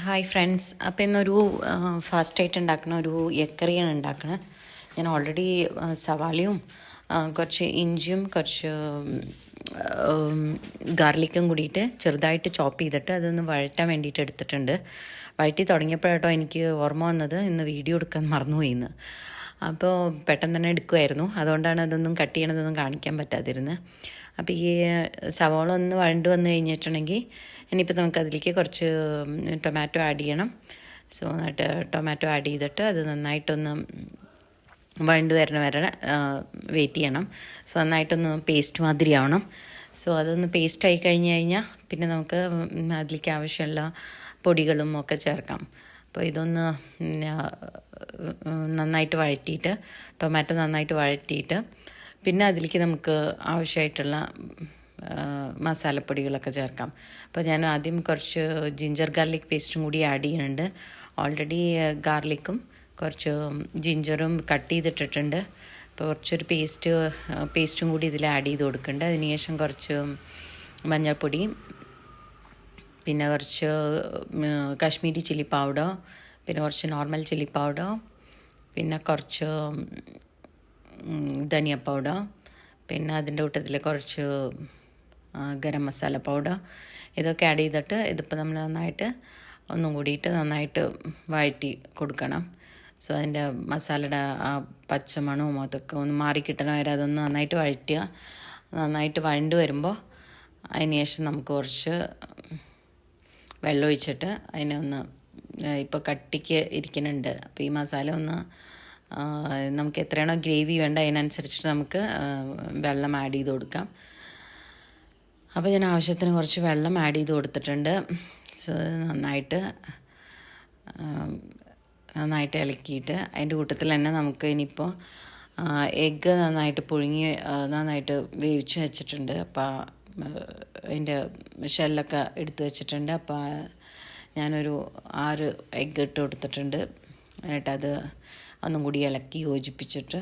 Hi friends. അപ്പോൾ ഇന്നൊരു ഫാസ്റ്റായിട്ട് ഉണ്ടാക്കുന്ന ഒരു എഗ് കറിയാണ് ഉണ്ടാക്കുന്നത്. ഞാൻ ഓൾറെഡി സവാളയും കുറച്ച് ഇഞ്ചിയും കുറച്ച് ഗാർലിക്കും കൂടിയിട്ട് ചെറുതായിട്ട് ചോപ്പ് ചെയ്തിട്ട് അതൊന്ന് വഴറ്റാൻ വേണ്ടിയിട്ട് എടുത്തിട്ടുണ്ട്. വഴറ്റി തുടങ്ങിയപ്പോഴാട്ടോ എനിക്ക് ഓർമ്മ വന്നത് ഇന്ന് വീഡിയോ എടുക്കാൻ മറന്നുപോയിന്ന്. അപ്പോൾ പെട്ടെന്ന് തന്നെ എടുക്കുമായിരുന്നു, അതുകൊണ്ടാണ് അതൊന്നും കട്ട് ചെയ്യണതൊന്നും കാണിക്കാൻ പറ്റാതിരുന്നത്. അപ്പോൾ ഈ സവാള ഒന്ന് വഴണ്ട് വന്ന് കഴിഞ്ഞിട്ടുണ്ടെങ്കിൽ ഇനിയിപ്പോൾ നമുക്ക് അതിലേക്ക് കുറച്ച് ടൊമാറ്റോ ആഡ് ചെയ്യണം. സോ എന്നിട്ട് ടൊമാറ്റോ ആഡ് ചെയ്തിട്ട് അത് നന്നായിട്ടൊന്ന് വഴണ്ട് വരുന്ന വരെ വെയിറ്റ് ചെയ്യണം. സോ നന്നായിട്ടൊന്ന് പേസ്റ്റ് മാതിരി ആവണം. സോ അതൊന്ന് പേസ്റ്റ് ആയി കഴിഞ്ഞ് കഴിഞ്ഞാൽ പിന്നെ നമുക്ക് അതിലേക്ക് ആവശ്യമുള്ള പൊടികളും ഒക്കെ ചേർക്കാം. അപ്പോൾ ഇതൊന്ന് നന്നായിട്ട് വഴറ്റിയിട്ട് ടൊമാറ്റോ നന്നായിട്ട് വഴറ്റിയിട്ട് പിന്നെ അതിലേക്ക് നമുക്ക് ആവശ്യമായിട്ടുള്ള മസാലപ്പൊടികളൊക്കെ ചേർക്കാം. അപ്പോൾ ഞാൻ ആദ്യം കുറച്ച് ജിഞ്ചർ ഗാർലിക് പേസ്റ്റും കൂടി ആഡ് ചെയ്യുന്നുണ്ട്. ഓൾറെഡി ഗാർലിക്കും കുറച്ച് ജിഞ്ചറും കട്ട് ചെയ്തിട്ടിട്ടുണ്ട്. അപ്പോൾ കുറച്ചൊരു പേസ്റ്റും കൂടി ഇതിൽ ആഡ് ചെയ്ത് കൊടുക്കുന്നുണ്ട്. അതിനുശേഷം കുറച്ച് മഞ്ഞൾപ്പൊടി, പിന്നെ കുറച്ച് കാശ്മീരി ചില്ലി പൗഡർ, പിന്നെ കുറച്ച് നോർമൽ ചില്ലി പൗഡർ, പിന്നെ കുറച്ച് ധനിയ പൗഡർ, പിന്നെ അതിൻ്റെ കൂട്ടത്തിൽ കുറച്ച് ഗരം മസാല പൗഡർ, ഇതൊക്കെ ആഡ് ചെയ്തിട്ട് ഇതിപ്പോൾ നമ്മൾ നന്നായിട്ട് ഒന്നും കൂടിയിട്ട് നന്നായിട്ട് വഴറ്റി കൊടുക്കണം. സോ അതിൻ്റെ മസാലയുടെ ആ പച്ചമണവും അതൊക്കെ ഒന്ന് മാറിക്കിട്ടണ വരെ അതൊന്ന് നന്നായിട്ട് വഴറ്റുക. നന്നായിട്ട് വഴണ്ട് വരുമ്പോൾ അതിന് ശേഷം നമുക്ക് കുറച്ച് വെള്ളം ഒഴിച്ചിട്ട് അതിനെ ഒന്ന് ഇപ്പോൾ കട്ടിക്ക് ഇരിക്കുന്നുണ്ട്. അപ്പോൾ ഈ മസാല ഒന്ന് നമുക്ക് എത്രയാണോ ഗ്രേവി വേണ്ട അതിനനുസരിച്ചിട്ട് നമുക്ക് വെള്ളം ആഡ് ചെയ്ത് കൊടുക്കാം. അപ്പോൾ ഞാൻ ആവശ്യത്തിന് കുറച്ച് വെള്ളം ആഡ് ചെയ്ത് കൊടുത്തിട്ടുണ്ട്. സോ നന്നായിട്ട് ഇളക്കിയിട്ട് അതിൻ്റെ കൂട്ടത്തിൽ തന്നെ നമുക്ക് ഇനിയിപ്പോൾ എഗ്ഗ് നന്നായിട്ട് പുഴുങ്ങി നന്നായിട്ട് വേവിച്ച് വെച്ചിട്ടുണ്ട്. അപ്പോൾ അതിൻ്റെ ഷെല്ലൊക്കെ എടുത്ത് വെച്ചിട്ടുണ്ട്. അപ്പോൾ ഞാനൊരു 6 എഗ്ഗ് ഇട്ട് കൊടുത്തിട്ടുണ്ട്. എന്നിട്ടത് ഒന്നും കൂടി ഇളക്കി യോജിപ്പിച്ചിട്ട്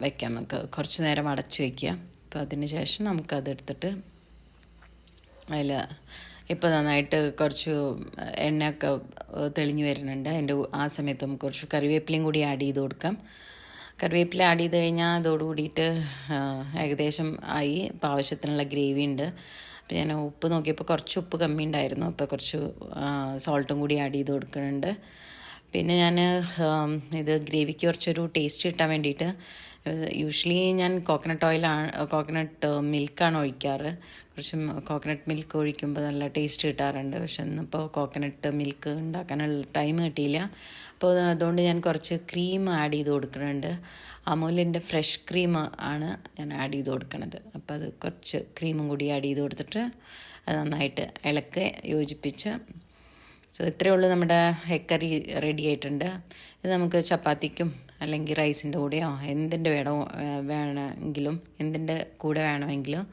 വയ്ക്കാം. നമുക്ക് കുറച്ച് നേരം അടച്ച് വയ്ക്കുക. അപ്പോൾ അതിന് ശേഷം നമുക്കതെടുത്തിട്ട് അതിൽ ഇപ്പോൾ നന്നായിട്ട് കുറച്ച് എണ്ണയൊക്കെ തെളിഞ്ഞ് വരുന്നുണ്ട്. അതിൻ്റെ ആ സമയത്ത് നമുക്ക് കുറച്ച് കറിവേപ്പിലയും കൂടി ആഡ് ചെയ്ത് കൊടുക്കാം. കറിവേപ്പില ആഡ് ചെയ്ത് കഴിഞ്ഞാൽ അതോട് കൂടിയിട്ട് ഏകദേശം ആയി. ഇപ്പോൾ ആവശ്യത്തിനുള്ള ഗ്രേവി ഉണ്ട്. അപ്പോൾ ഞാൻ ഉപ്പ് നോക്കിയപ്പോൾ കുറച്ച് ഉപ്പ് കമ്മി ഉണ്ടായിരുന്നു. അപ്പോൾ കുറച്ച് സോൾട്ടും കൂടി ആഡ് ചെയ്ത് കൊടുക്കുന്നുണ്ട്. പിന്നെ ഞാൻ ഇത് ഗ്രേവിക്ക് കുറച്ചൊരു ടേസ്റ്റ് കിട്ടാൻ വേണ്ടിയിട്ട് യൂഷ്വലി ഞാൻ കോക്കനട്ട് മിൽക്കാണ് ഒഴിക്കാറ്. കുറച്ച് കോക്കനട്ട് മിൽക്ക് ഒഴിക്കുമ്പോൾ നല്ല ടേസ്റ്റ് കിട്ടാറുണ്ട്. പക്ഷെ ഇന്നിപ്പോൾ കോക്കനട്ട് മിൽക്ക് ഉണ്ടാക്കാനുള്ള ടൈം കിട്ടിയില്ല. അപ്പോൾ അതുകൊണ്ട് ഞാൻ കുറച്ച് ക്രീം ആഡ് ചെയ്ത് കൊടുക്കുന്നുണ്ട്. അമൂലിൻ്റെ ഫ്രഷ് ക്രീം ആണ് ഞാൻ ആഡ് ചെയ്ത് കൊടുക്കുന്നത്. അപ്പോൾ അത് കുറച്ച് ക്രീമും കൂടി ആഡ് ചെയ്ത് കൊടുത്തിട്ട് അത് നന്നായിട്ട് ഇളക്കി യോജിപ്പിച്ച്. സോ ഇത്രയേ ഉള്ളൂ, നമ്മുടെ എഗ് കറി റെഡി ആയിട്ടുണ്ട്. ഇത് നമുക്ക് ചപ്പാത്തിക്കും അല്ലെങ്കിൽ റൈസിൻ്റെ കൂടെയോ എന്തിൻ്റെ വേണമെങ്കിലും എന്തിൻ്റെ കൂടെ വേണമെങ്കിലും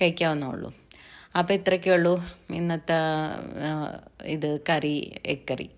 കഴിക്കാവുന്നേ. അപ്പോൾ ഇത്രയൊക്കെ ഉള്ളൂ ഇന്നത്തെ ഇത് എഗ് കറി.